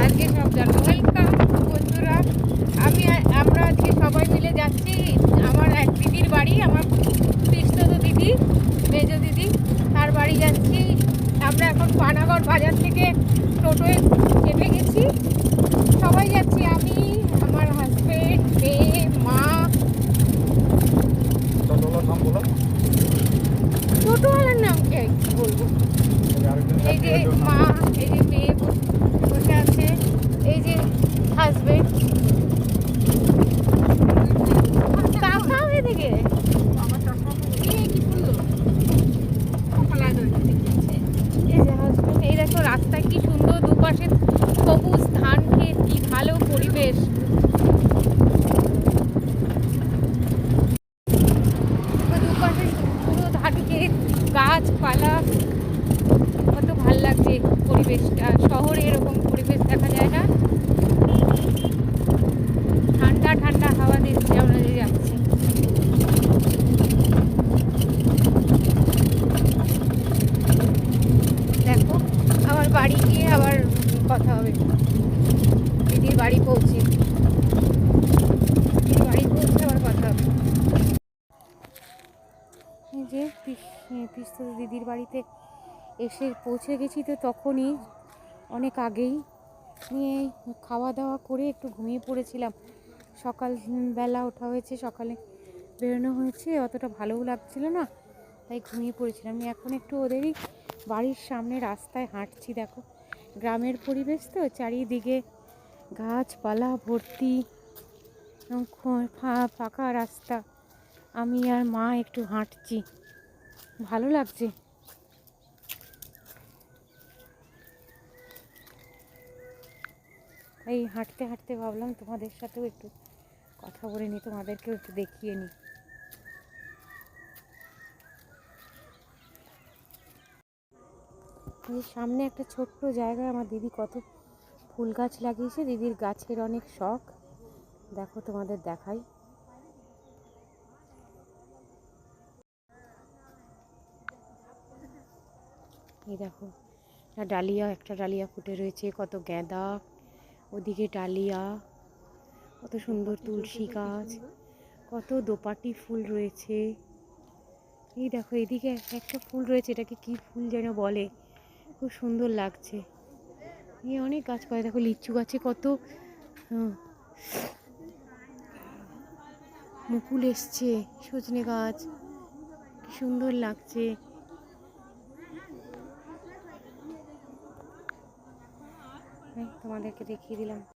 আজকে সব জানো ওয়েলকাম বন্ধুরা। আমরা আজকে সবাই মিলে যাচ্ছি আমার এক দিদির বাড়ি, আমার পিস্তত দিদি, মেজ দিদি, তার বাড়ি যাচ্ছি। আমরা এখন পানাগড় বাজার থেকে টোটোয় চেপে গেছি, সবাই যাচ্ছি, আমি, আমার হাজবেন্ড, মেয়ে, মা। টোটোওয়ালার নাম কি বলবো? এই যে মা, এই যে মেয়ে বসে আছে, এই যে হাজবেন্ড। তাকাও এদিকে, এই যে হাজবেন্ড। এই দেখো রাস্তায় কি সুন্দর, দুপাশে সবুজ ধান ক্ষেত, কি ভালো পরিবেশ। দুপাশে পুরো ধান ক্ষেত, গাছপালা, কত ভাল লাগছে পরিবেশটা। শহরে এরকম পরিবেশ দেখা যায় না। ঠান্ডা ঠান্ডা হাওয়া দিচ্ছে আমরা যে যাচ্ছি। দেখো আমার বাড়ি গিয়ে আবার কথা হবে, দিদির বাড়ি পৌঁছে, দিদির বাড়ি পৌঁছে আবার কথা হবে। এই যে পিস্তল দিদির বাড়িতে এসে পৌঁছে গেছি, তো তখনই অনেক আগেই নিয়ে খাওয়া দাওয়া করে একটু ঘুমিয়ে পড়েছিলাম। সকালবেলা ওঠা হয়েছে, সকালে বেরোনো হয়েছে, অতটা ভালোও লাগছিল না, তাই ঘুমিয়ে পড়েছিলাম। আমি এখন একটু ওদেরই বাড়ির সামনে রাস্তায় হাঁটছি। দেখো গ্রামের পরিবেশ তো, চারিদিকে গাছপালা ভর্তি, ফাঁকা রাস্তা। আমি আর মা একটু হাঁটছি, ভালো লাগছে। এই হাঁটতে হাঁটতে ভাবলাম তোমাদের সাথেও একটু কথা বলে নিই, তোমাদেরকেও একটু দেখিয়ে নিই। এই সামনে একটা ছোট্ট জায়গায় আমার দিদি কত ফুল গাছ লাগিয়েছে, দিদির গাছের অনেক শখ। দেখো তোমাদের দেখাই। এই দেখো একটা ডালিয়া ফুটে রয়েছে, কত গাঁদা, ওদিকে ডালিয়া, কত সুন্দর তুলসী গাছ, কত দোপাটি ফুল রয়েছে। এই দেখো এদিকে একটা ফুল রয়েছে, এটাকে কি ফুল যেন বলে, খুব সুন্দর লাগছে। এই অনেক গাছপালা, দেখো লিচু গাছে কত মুকুল এসছে, সজনে গাছ, কি সুন্দর লাগছে। তোমাদেরকে দেখিয়ে দিলাম।